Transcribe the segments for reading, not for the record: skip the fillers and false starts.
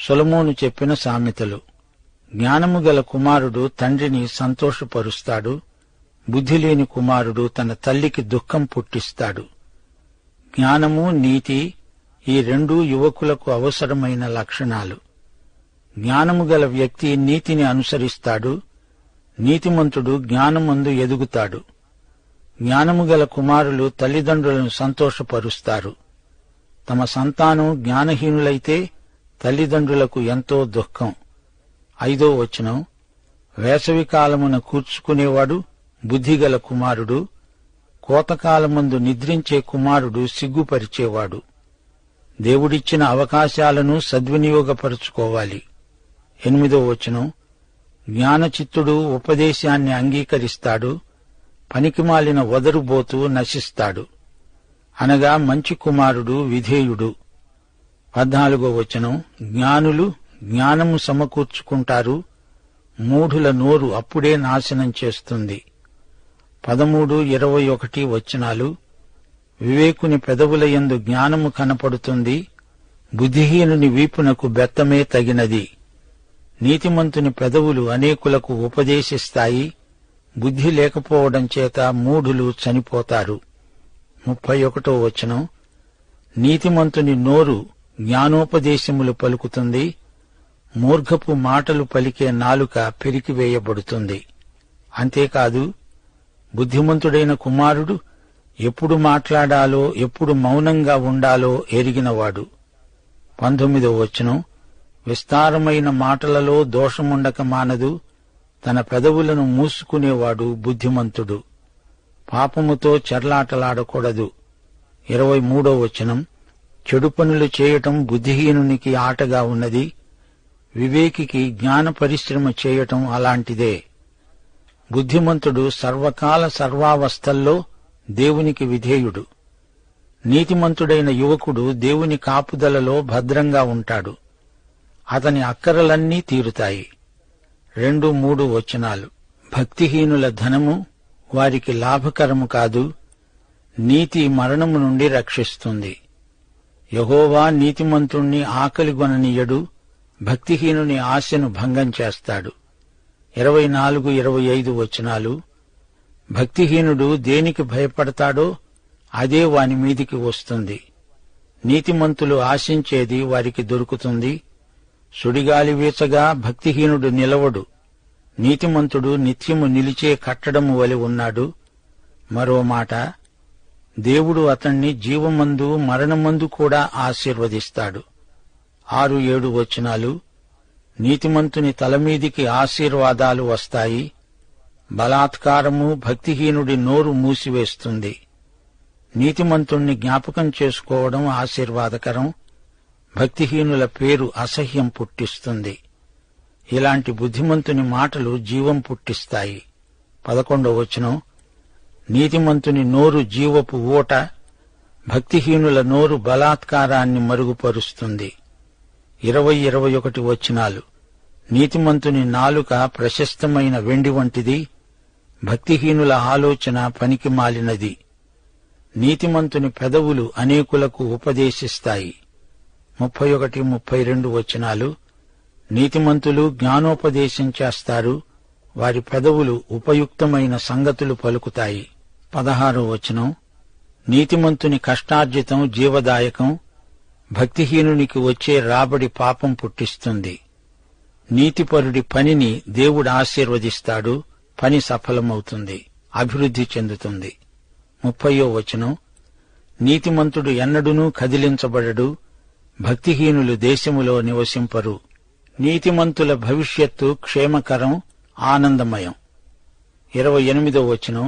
సొలొమోను చెప్పిన సామెతలు. జ్ఞానము గల కుమారుడు తండ్రిని సంతోషపరుస్తాడు, బుద్ధిలేని కుమారుడు తన తల్లికి దుఃఖం పుట్టిస్తాడు. జ్ఞానము, నీతి ఈ రెండూ యువకులకు అవసరమైన లక్షణాలు. జ్ఞానము గల వ్యక్తి నీతిని అనుసరిస్తాడు, నీతిమంతుడు జ్ఞానమందు ఎదుగుతాడు. జ్ఞానము గల కుమారులు తల్లిదండ్రులను సంతోషపరుస్తారు. తమ సంతానం జ్ఞానహీనులైతే తల్లిదండ్రులకు ఎంతో దుఃఖం. 5వ వచనం, వేసవికాలమున కూర్చుకునేవాడు బుద్ధిగల కుమారుడు, కోతకాలమందు నిద్రించే కుమారుడు సిగ్గుపరిచేవాడు. దేవుడిచ్చిన అవకాశాలను సద్వినియోగపరుచుకోవాలి. 8వ వచనం, జ్ఞానచిత్తుడు ఉపదేశాన్ని అంగీకరిస్తాడు, పనికిమాలిన వదరుబోతు నశిస్తాడు. అనగా మంచి కుమారుడు విధేయుడు. 14వ వచనం, జ్ఞానులు జ్ఞానము సమకూర్చుకుంటారు, మూఢుల నోరు అప్పుడే నాశనం చేస్తుంది. 13, 21 వచనాలు, వివేకుని పెదవుల యందు జ్ఞానము కనపడుతుంది, బుద్ధిహీనుని వీపునకు బెత్తమే తగినది. నీతిమంతుని పెదవులు అనేకులకు ఉపదేశిస్తాయి, బుద్ధి లేకపోవడం చేత మూఢులు చనిపోతారు. 31వ వచనం, నీతిమంతుని నోరు జ్ఞానోపదేశములు పలుకుతుంది, మూర్ఖపు మాటలు పలికే నాలుక పెరికివేయబడుతుంది. అంతేకాదు, బుద్ధిమంతుడైన కుమారుడు ఎప్పుడు మాట్లాడాలో ఎప్పుడు మౌనంగా ఉండాలో ఎరిగినవాడు. 19వ వచనం, విస్తారమైన మాటలలో దోషముండక మానదు, తన పెదవులను మూసుకునేవాడు బుద్ధిమంతుడు. పాపముతో చెర్లాటలాడకూడదు. 23వ వచనం, చెడు పనులు చేయటం బుద్ధిహీనునికి ఆటగా ఉన్నది, వివేకికి జ్ఞాన పరిశ్రమ చేయటం అలాంటిదే. బుద్ధిమంతుడు సర్వకాల సర్వావస్థల్లో దేవునికి విధేయుడు. నీతిమంతుడైన యువకుడు దేవుని కాపుదలలో భద్రంగా ఉంటాడు, అతని అక్కరలన్నీ తీరుతాయి. 2, 3 వచనాలు, భక్తిహీనుల ధనము వారికి లాభకరము కాదు, నీతి మరణము నుండి రక్షిస్తుంది. యెహోవా నీతిమంతుణ్ణి ఆకలిగొననీయడు, భక్తిహీనుని ఆశను భంగం చేస్తాడు. 24, 25 వచనాలు, భక్తిహీనుడు దేనికి భయపడతాడో అదే వాని మీదికి వస్తుంది, నీతిమంతులు ఆశించేది వారికి దొరుకుతుంది. సుడిగాలి వీచగా భక్తిహీనుడు నిలవడు, నీతిమంతుడు నిత్యము నిలిచే కట్టడము వలె ఉన్నాడు. మరో మాట, దేవుడు అతణ్ణి జీవమందు మరణమందు కూడా ఆశీర్వదిస్తాడు. 6, 7 వచనాలు, నీతిమంతుని తలమీదికి ఆశీర్వాదాలు వస్తాయి, బలాత్కారము భక్తిహీనుడి నోరు మూసివేస్తుంది. నీతిమంతుణ్ణి జ్ఞాపకం చేసుకోవడం ఆశీర్వాదకరం, భక్తిహీనుల పేరు అసహ్యం పుట్టిస్తుంది. ఇలాంటి బుద్ధిమంతుని మాటలు జీవం పుట్టిస్తాయి. 11వ వచనం, నీతిమంతుని నోరు జీవపు ఊట, భక్తిహీనుల నోరు బలాత్కారాన్ని మరుగుపరుస్తుంది. 20, 21 వచనాలు, నీతిమంతుని నాలుక ప్రశస్తమైన వెండి వంటిది, భక్తిహీనుల ఆలోచన పనికి మాలినది. నీతిమంతుని పెదవులు అనేకులకు ఉపదేశిస్తాయి. 31, 32 వచనాలు, నీతిమంతులు జ్ఞానోపదేశం చేస్తారు, వారి పెదవులు ఉపయుక్తమైన సంగతులు పలుకుతాయి. 16వ వచనం, నీతిమంతుని కష్టార్జితం జీవదాయకం, భక్తిహీనునికి వచ్చే రాబడి పాపం పుట్టిస్తుంది. నీతిపరుడి పనిని దేవుడు ఆశీర్వదిస్తాడు, పని సఫలమవుతుంది, అభివృద్ధి చెందుతుంది. 30వ వచనం, నీతిమంతుడు ఎన్నడూనూ కదిలించబడడు, భక్తిహీనులు దేశములో నివసింపరు. నీతిమంతుల భవిష్యత్తు క్షేమకరం, ఆనందమయం. 28వ వచనం,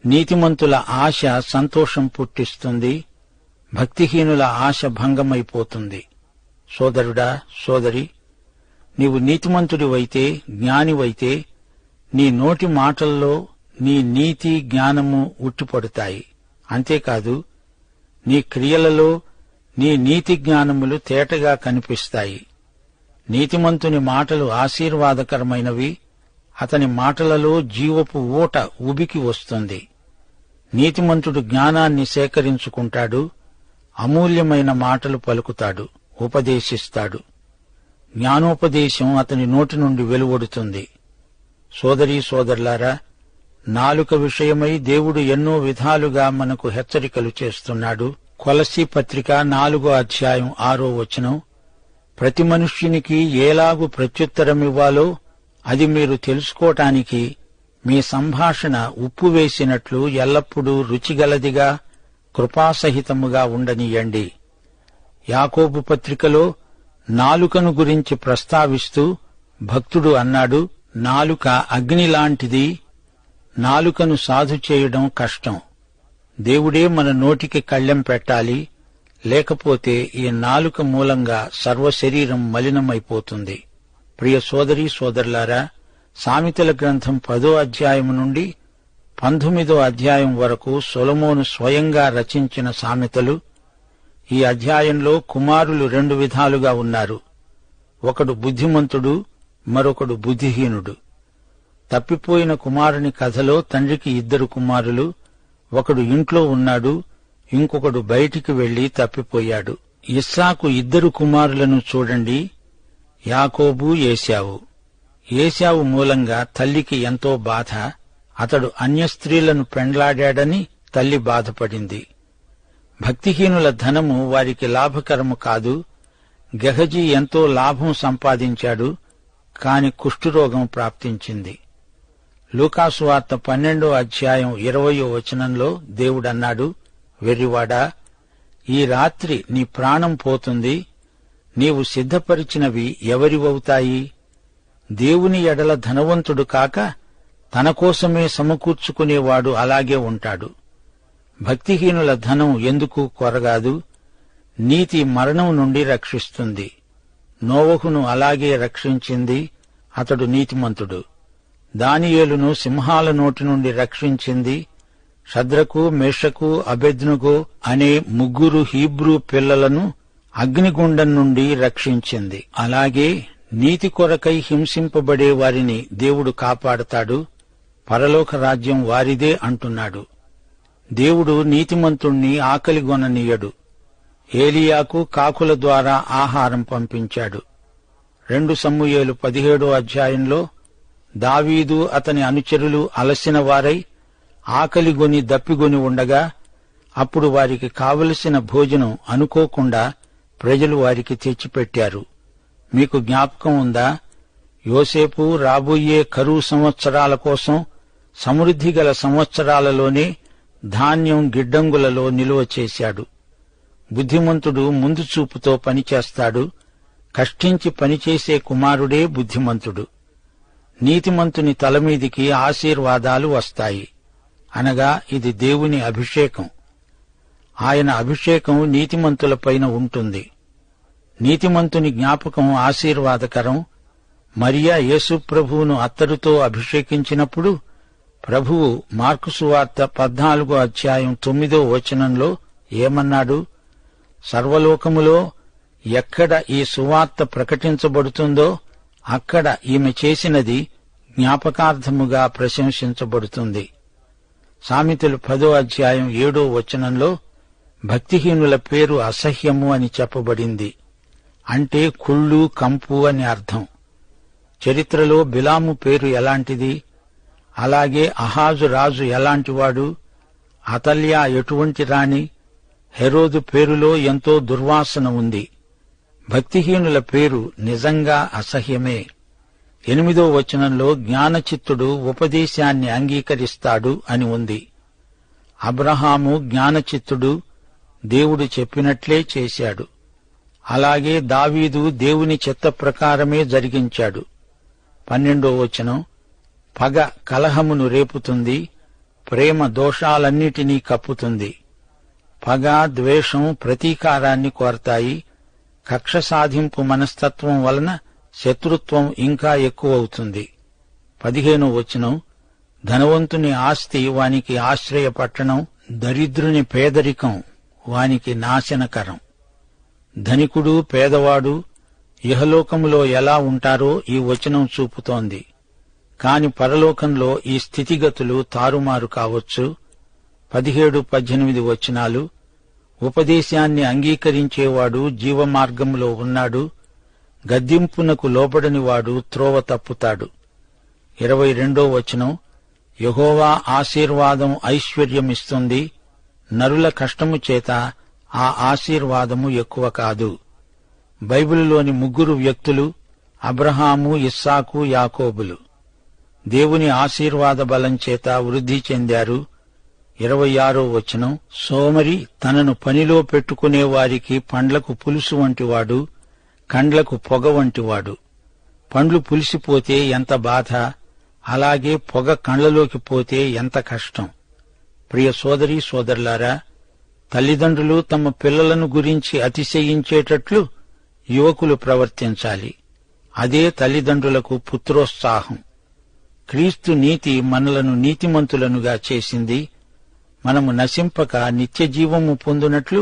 నీతిమంతుల ఆశ సంతోషం పుట్టిస్తుంది, భక్తిహీనుల ఆశ భంగమైపోతుంది. సోదరుడా, సోదరి, నీవు నీతిమంతుడివైతే, జ్ఞానివైతే, నీ నోటి మాటల్లో నీ నీతి జ్ఞానము ఉట్టిపడతాయి. అంతేకాదు, నీ క్రియలలో నీ నీతి జ్ఞానములు తేటగా కనిపిస్తాయి. నీతిమంతుని మాటలు ఆశీర్వాదకరమైనవి, అతని మాటలలో జీవపు ఊట ఉబికి వస్తుంది. నీతిమంతుడు జ్ఞానాన్ని సేకరించుకుంటాడు, అమూల్యమైన మాటలు పలుకుతాడు, ఉపదేశిస్తాడు. జ్ఞానోపదేశం అతని నోటి నుండి వెలువడుతుంది. సోదరీ సోదరులారా, నాలుక విషయమై దేవుడు ఎన్నో విధాలుగా మనకు హెచ్చరికలు చేస్తున్నాడు. కొలస్సీ పత్రిక 4వ అధ్యాయం 6వ వచనం, ప్రతి మనుష్యునికి ఏలాగు ప్రత్యుత్తరమివ్వాలో అది మీరు తెలుసుకోవటానికి మీ సంభాషణ ఉప్పు వేసినట్లు ఎల్లప్పుడూ రుచిగలదిగా కృపాసహితముగా ఉండనియండి. యాకోబు పత్రికలో నాలుకను గురించి ప్రస్తావిస్తూ భక్తుడు అన్నాడు, నాలుక అగ్నిలాంటిది, నాలుకను సాధు చేయడం కష్టం. దేవుడే మన నోటికి కళ్ళెం పెట్టాలి, లేకపోతే ఈ నాలుక మూలంగా సర్వశరీరం మలినమైపోతుంది. ప్రియ సోదరీ సోదరులారా, సామెతల గ్రంథం 10వ అధ్యాయం నుండి 19వ అధ్యాయం వరకు సొలొమోను స్వయంగా రచించిన సామెతలు. ఈ అధ్యాయంలో కుమారులు 2 విధాలుగా ఉన్నారు. ఒకడు బుద్ధిమంతుడు, మరొకడు బుద్ధిహీనుడు. తప్పిపోయిన కుమారుని కథలో తండ్రికి 2 కుమారులు, ఒకడు ఇంట్లో ఉన్నాడు, ఇంకొకడు బయటికి వెళ్లి తప్పిపోయాడు. ఇస్సాకు 2 కుమారులను చూడండి, యాకోబు, ఏశావు. ఏశావు మూలంగా తల్లికి ఎంతో బాధ. అతడు అన్య స్త్రీలను పెండ్లాడాడని తల్లి బాధపడింది. భక్తిహీనుల ధనము వారికి లాభకరము కాదు. గెహజీ ఎంతో లాభం సంపాదించాడు, కాని కుష్ఠురోగం ప్రాప్తించింది. లూకాసు వార్త 12వ అధ్యాయం 20వ వచనంలో దేవుడన్నాడు, వెర్రివాడా, ఈ రాత్రి నీ ప్రాణం పోతుంది. నీవు సిద్ధపరిచినవి ఎవరివవుతాయి? దేవుని ఎడల ధనవంతుడు కాక తన కోసమే సమకూర్చుకునేవాడు అలాగే ఉంటాడు. భక్తిహీనుల ధనం ఎందుకు కొరగాదు? నీతి మరణం నుండి రక్షిస్తుంది. నోవహును అలాగే రక్షించింది, అతడు నీతిమంతుడు. దానియేలును సింహాల నోటి నుండి రక్షించింది. షద్రకు, మేషకు, అబేద్నెగో అనే 3 హీబ్రూ పిల్లలను అగ్నిగుండం నుండి రక్షించింది. అలాగే నీతి కొరకై హింసింపబడే వారిని దేవుడు కాపాడతాడు. పరలోక రాజ్యం వారిదే అంటున్నాడు. దేవుడు నీతిమంతుణ్ణి ఆకలిగొననీయడు. ఏలీయాకు కాకుల ద్వారా ఆహారం పంపించాడు. 2 సమూయేలు 17వ అధ్యాయంలో దావీదు అతని అనుచరులు అలసిన వారై ఆకలిగొని దప్పిగొని ఉండగా అప్పుడు వారికి కావలసిన భోజనం అనుకోకుండా ప్రజలు వారికి తెచ్చిపెట్టారు. మీకు జ్ఞాపకం ఉందా? యోసేపు రాబోయే కరువు సంవత్సరాల కోసం సమృద్ధి గల సంవత్సరాలలోనే ధాన్యం గిడ్డంగులలో నిలువ చేశాడు. బుద్ధిమంతుడు ముందు చూపుతో పనిచేస్తాడు. కష్టించి పనిచేసే కుమారుడే బుద్ధిమంతుడు. నీతిమంతుని తలమీదికి ఆశీర్వాదాలు వస్తాయి. అనగా ఇది దేవుని అభిషేకం. ఆయన అభిషేకం నీతిమంతులపైన ఉంటుంది. నీతిమంతుని జ్ఞాపకం ఆశీర్వాదకరం. మరియా యేసు ప్రభువును అత్తరుతో అభిషేకించినప్పుడు ప్రభువు మార్కు సువార్త 14వ అధ్యాయం 9వ వచనంలో ఏమన్నాడు? సర్వలోకములో ఎక్కడ ఈ సువార్త ప్రకటించబడుతుందో అక్కడ ఈమె చేసినది జ్ఞాపకార్థముగా ప్రశంసించబడుతుంది. సామెతలు 10వ అధ్యాయం 7వ వచనంలో భక్తిహీనుల పేరు అసహ్యము అని చెప్పబడింది. అంటే కుళ్ళు, కంపు అని అర్థం. చరిత్రలో బిలాము పేరు ఎలాంటిది? అలాగే అహాజు రాజు ఎలాంటివాడు? అతల్యా ఎటువంటి రాణి? హెరోదు పేరులో ఎంతో దుర్వాసన ఉంది. భక్తిహీనుల పేరు నిజంగా అసహ్యమే. 8వ వచనంలో జ్ఞానచిత్తుడు ఉపదేశాన్ని అంగీకరిస్తాడు అని ఉంది. అబ్రహాము జ్ఞానచిత్తుడు, దేవుడు చెప్పినట్లే చేశాడు. అలాగే దావీదు దేవుని చిత్త ప్రకారమే జరిగించాడు. 12వ వచనం, పగ కలహమును రేపుతుంది, ప్రేమ దోషాలన్నిటినీ కప్పుతుంది. పగ, ద్వేషం ప్రతీకారాన్ని కోరతాయి. కక్ష సాధింపు మనస్తత్వం వలన శత్రుత్వం ఇంకా ఎక్కువవుతుంది. 15వ వచనం, ధనవంతుని ఆస్తి వానికి ఆశ్రయ పట్టణం, దరిద్రుని పేదరికం వానికి నాశనకరం. ధనికుడు, పేదవాడు ఇహలోకములో ఎలా ఉంటారో ఈ వచనం చూపుతోంది. కాని పరలోకంలో ఈ స్థితిగతులు తారుమారు కావచ్చు. 17-18 వచనాలు, ఉపదేశాన్ని అంగీకరించేవాడు జీవమార్గంలో ఉన్నాడు, గద్దింపునకు లోబడనివాడు త్రోవ తప్పుతాడు. 22వ వచనం, యెహోవా ఆశీర్వాదం ఐశ్వర్యమిస్తుంది, నరుల కష్టము చేత ఆ ఆశీర్వాదము ఎక్కువ కాదు. బైబిలులోని 3 వ్యక్తులు అబ్రహాము, ఇస్సాకు, యాకోబులు. దేవుని ఆశీర్వాద బలం చేత వృద్ధి చెందారు. 26వ వచనం, సోమరి తనను పనిలో పెట్టుకునే వారికి పండ్లకు పులుసు వంటివాడు, కండ్లకు పొగ వంటివాడు. పండ్లు పులిసిపోతే ఎంత బాధ, అలాగే పొగ కళ్లలోకి పోతే ఎంత కష్టం. ప్రియ సోదరీ సోదరులారా, తల్లిదండ్రులు తమ పిల్లలను గురించి అతిశయించేటట్లు యువకులు ప్రవర్తించాలి. అదే తల్లిదండ్రులకు పుత్రోత్సాహం. క్రీస్తు నీతి మనలను నీతిమంతులనుగా చేసింది. మనము నశింపక నిత్యజీవము పొందునట్లు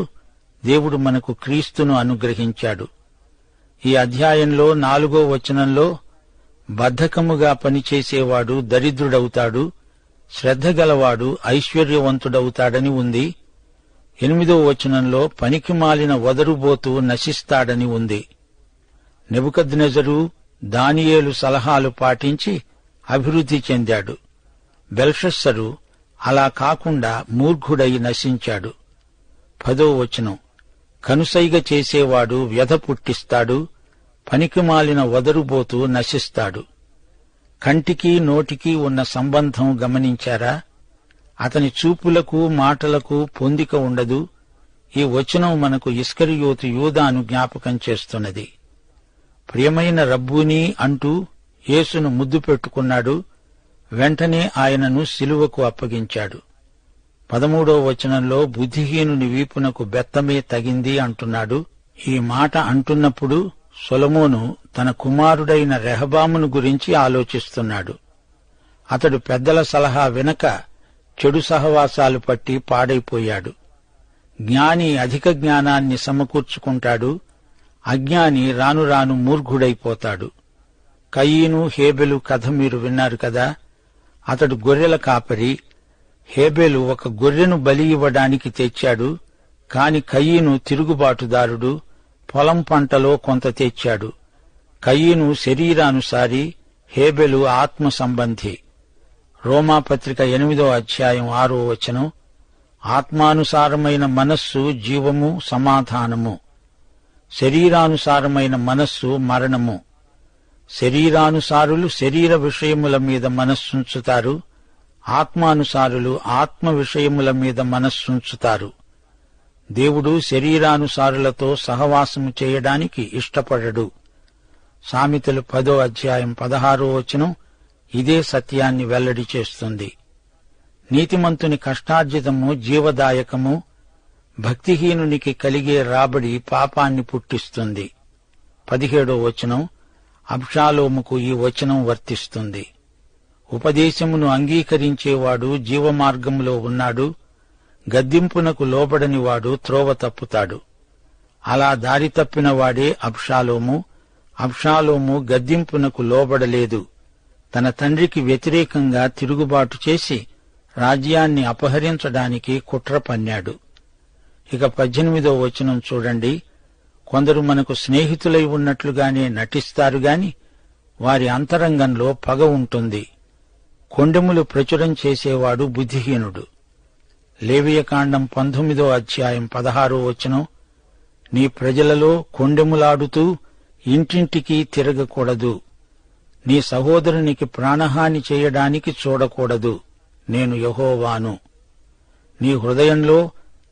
దేవుడు మనకు క్రీస్తును అనుగ్రహించాడు. ఈ అధ్యాయంలో 4వ వచనంలో బద్ధకముగా పనిచేసేవాడు దరిద్రుడవుతాడు, శ్రద్ధగలవాడు ఐశ్వర్యవంతుడవుతాడని ఉంది. 8వ వచనంలో పనికిమాలిన వదరుబోతు నశిస్తాడని ఉంది. నెబుకద్నెజరు, దానియేలు సలహాలు పాటించి అభివృద్ధి చెందాడు. బెల్షస్సరు అలా కాకుండా మూర్ఖుడై నశించాడు. 10వ వచనం, కనుసైగ చేసేవాడు వ్యధ పుట్టిస్తాడు, పనికిమాలిన వదరుబోతు నశిస్తాడు. కంటికి నోటికి ఉన్న సంబంధం గమనించారా? అతని చూపులకు మాటలకు పొందిక ఉండదు. ఈ వచనం మనకు ఇస్కరియోతు యూదాను జ్ఞాపకం చేస్తున్నది. ప్రియమైన రబ్బూనీ అంటూ యేసును ముద్దు పెట్టుకున్నాడు. వెంటనే ఆయనను సిలువకు అప్పగించాడు. 13వ వచనంలో బుద్ధిహీనుని వీపునకు బెత్తమే తగింది అంటున్నాడు. ఈ మాట అంటున్నప్పుడు సొలొమోను తన కుమారుడైన రెహబామును గురించి ఆలోచిస్తున్నాడు. అతడు పెద్దల సలహా వినక చెడు సహవాసాలు పట్టి పాడైపోయాడు. జ్ఞాని అధిక జ్ఞానాన్ని సమకూర్చుకుంటాడు, అజ్ఞాని రాను రాను మూర్ఖుడైపోతాడు. కయీను, హేబెలు కథ మీరు విన్నారు కదా. అతడు గొర్రెల కాపరి. హేబెలు ఒక గొర్రెను బలి ఇవ్వడానికి తెచ్చాడు. కాని కయీను తిరుగుబాటుదారుడు, పొలం పంటలో కొంత తెచ్చాడు. కయీను శరీరానుసారి, హేబెలు ఆత్మ సంబంధి. రోమాపత్రిక 8వ అధ్యాయం 6వ వచనం, ఆత్మానుసారమైన మనస్సు జీవము, సమాధానము. శరీరానుసారమైన మనస్సు మరణము. శరీరానుసారులు శరీర విషయముల మీద మనస్సుంచుతారు, ఆత్మానుసారులు ఆత్మ విషయముల మీద మనస్సుంచుతారు. దేవుడు శరీరానుసారులతో సహవాసము చేయడానికి ఇష్టపడడు. సామెతలు 10వ అధ్యాయం 16వ వచనం ఇదే సత్యాన్ని వెల్లడి చేస్తుంది. నీతిమంతుని కష్టార్జితము జీవదాయకము, భక్తిహీనునికి కలిగే రాబడి పాపాన్ని పుట్టిస్తుంది. 17వ వచనం, అబ్షాలోముకు ఈ వచనం వర్తిస్తుంది. ఉపదేశమును అంగీకరించేవాడు జీవమార్గంలో ఉన్నాడు, గద్దింపునకు లోబడనివాడు త్రోవ తప్పుతాడు. అలా దారి తప్పినవాడే అబ్షాలోము. అబ్షాలోము గద్దింపునకు లోబడలేదు. తన తండ్రికి వ్యతిరేకంగా తిరుగుబాటు చేసి రాజ్యాన్ని అపహరించడానికి కుట్ర పన్నాడు. ఇక 18వ వచనం చూడండి. కొందరు మనకు స్నేహితులై ఉన్నట్లుగానే నటిస్తారు గాని వారి అంతరంగంలో పగ ఉంటుంది. కొండెములు ప్రచురం చేసేవాడు బుద్ధిహీనుడు. లేవియకాండం 19వ అధ్యాయం 16వ వచనం, నీ ప్రజలలో కొండెములాడుతూ ఇంటింటికి తిరగకూడదు. నీ సహోదరునికి ప్రాణహాని చేయడానికి చూడకూడదు. నేను యెహోవాను. నీ హృదయంలో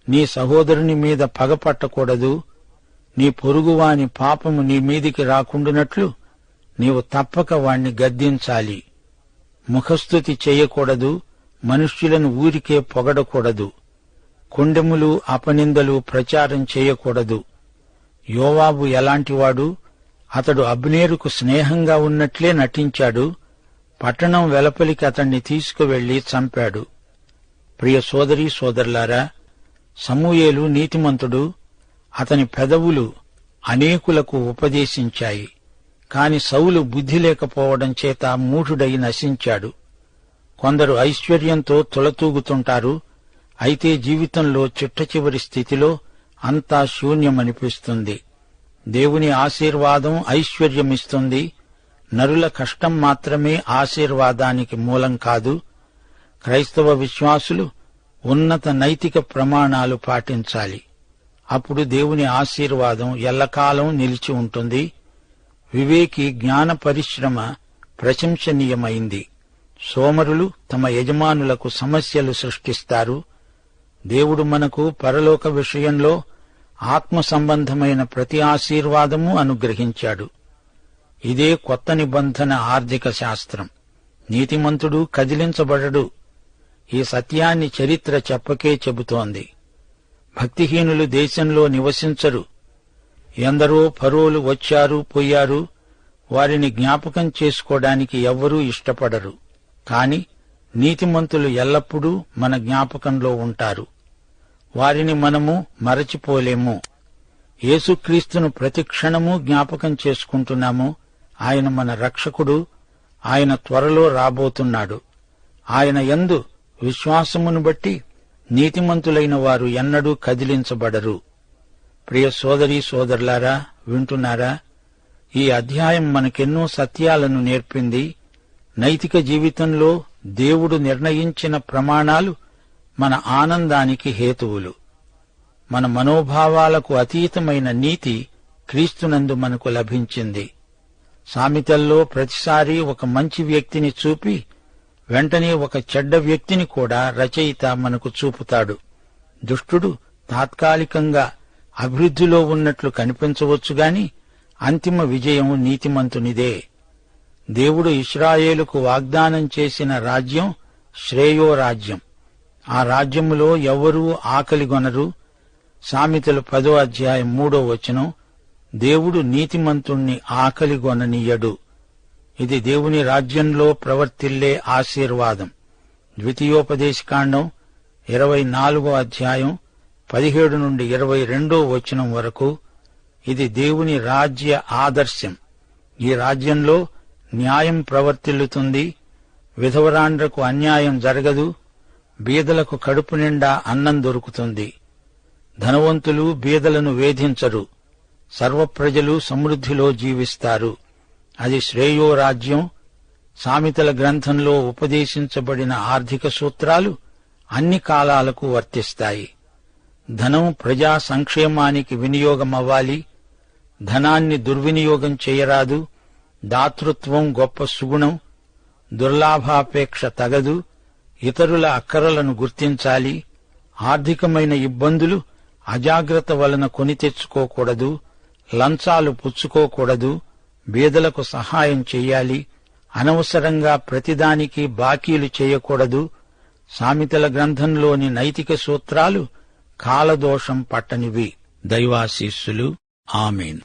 నీ సహోదరుని మీద పగపట్టకూడదు. నీ పొరుగువాని పాపము నీ మీదికి రాకుండునట్లు నీవు తప్పక వాణ్ణి గద్దించాలి. ముఖస్తుతి చేయకూడదు. మనుష్యులను ఊరికే పొగడకూడదు. కొండెములు అపనిందలు ప్రచారం చేయకూడదు. యోవాబు ఎలాంటివాడు? అతడు అబ్నేరుకు స్నేహంగా ఉన్నట్లే నటించాడు. పట్టణం వెలుపలికి అతణ్ణి తీసుకువెళ్లి చంపాడు. ప్రియ సోదరీ సోదరులారా, సమూయేలు నీతిమంతుడు. అతని పెదవులు అనేకులకు ఉపదేశించాయి. కాని సౌలు బుద్ధి లేకపోవడం చేత మూఢుడై నశించాడు. కొందరు ఐశ్వర్యంతో తులతూగుతుంటారు. అయితే జీవితంలో చిట్టచివరి స్థితిలో అంతా శూన్యమనిపిస్తుంది. దేవుని ఆశీర్వాదం ఐశ్వర్యమిస్తుంది. నరుల కష్టం మాత్రమే ఆశీర్వాదానికి మూలం కాదు. క్రైస్తవ విశ్వాసులు ఉన్నత నైతిక ప్రమాణాలు పాటించాలి. అప్పుడు దేవుని ఆశీర్వాదం ఎల్లకాలం నిలిచి ఉంటుంది. వివేకి జ్ఞాన పరిశ్రమ ప్రశంసనీయమైంది. సోమరులు తమ యజమానులకు సమస్యలు సృష్టిస్తారు. దేవుడు మనకు పరలోక విషయంలో ఆత్మ సంబంధమైన ప్రతి ఆశీర్వాదము అనుగ్రహించాడు. ఇదే కొత్త నిబంధన ఆర్థిక శాస్త్రం. నీతిమంతుడు కదిలించబడడు. ఈ సత్యాన్ని చరిత్ర చెప్పకే చెబుతోంది. భక్తిహీనులు దేశంలో నివసించరు. ఎందరో ఫరోలు వచ్చారు పోయారు. వారిని జ్ఞాపకం చేసుకోవడానికి ఎవ్వరూ ఇష్టపడరు. కాని నీతిమంతులు ఎల్లప్పుడూ మన జ్ఞాపకంలో ఉంటారు. వారిని మనము మరచిపోలేము. యేసుక్రీస్తును ప్రతిక్షణము జ్ఞాపకం చేసుకుంటున్నాము. ఆయన మన రక్షకుడు. ఆయన త్వరలో రాబోతున్నాడు. ఆయన యందు విశ్వాసమును బట్టి నీతిమంతులైన వారు ఎన్నడూ కదిలించబడరు. ప్రియ సోదరీ సోదరులారా, వింటున్నారా? ఈ అధ్యాయం మనకెన్నో సత్యాలను నేర్పింది. నైతిక జీవితంలో దేవుడు నిర్ణయించిన ప్రమాణాలు మన ఆనందానికి హేతువులు. మన మనోభావాలకు అతీతమైన నీతి క్రీస్తునందు మనకు లభించింది. సామెతల్లో ప్రతిసారి ఒక మంచి వ్యక్తిని చూపి వెంటనే ఒక చెడ్డ వ్యక్తిని కూడా రచయిత మనకు చూపుతాడు. దుష్టుడు తాత్కాలికంగా అభివృద్ధిలో ఉన్నట్లు కనిపించవచ్చుగాని అంతిమ విజయం నీతిమంతునిదే. దేవుడు ఇశ్రాయేలుకు వాగ్దానం చేసిన రాజ్యం శ్రేయో రాజ్యం. ఆ రాజ్యములో ఎవ్వరూ ఆకలిగొనరు. సామెతలు 10వ అధ్యాయం 3వ వచనం. దేవుడు నీతిమంతుణ్ణి ఆకలిగొననీయడు. ఇది దేవుని రాజ్యంలో ప్రవర్తిల్లే ఆశీర్వాదం. ద్వితీయోపదేశకాండం 24వ అధ్యాయం 17 నుండి 22వ వచనం వరకు. ఇది దేవుని రాజ్య ఆదర్శం. ఈ రాజ్యంలో న్యాయం ప్రవర్తిల్లుతుంది. విధవరాండ్రకు అన్యాయం జరగదు. బీదలకు కడుపు నిండా అన్నం దొరుకుతుంది. ధనవంతులు బీదలను వేధించరు. సర్వప్రజలు సమృద్ధిలో జీవిస్తారు. అది శ్రేయో రాజ్యం. సామెతల గ్రంథంలో ఉపదేశించబడిన ఆర్థిక సూత్రాలు అన్ని కాలాలకు వర్తిస్తాయి. ధనం ప్రజా సంక్షేమానికి వినియోగమవ్వాలి. ధనాన్ని దుర్వినియోగం చేయరాదు. దాతృత్వం గొప్ప సుగుణం. దుర్లాభాపేక్ష తగదు. ఇతరుల అక్కరలను గుర్తించాలి. ఆర్థికమైన ఇబ్బందులు అజాగ్రత్త వలన కొని తెచ్చుకోకూడదు. లంచాలు పుచ్చుకోకూడదు. బీదలకు సహాయం చెయ్యాలి. అనవసరంగా ప్రతిదానికి బాకీలు చేయకూడదు. సామెతల గ్రంథంలోని నైతిక సూత్రాలు కాలదోషం పట్టనివి. దైవాశీస్సులు. ఆమేన్.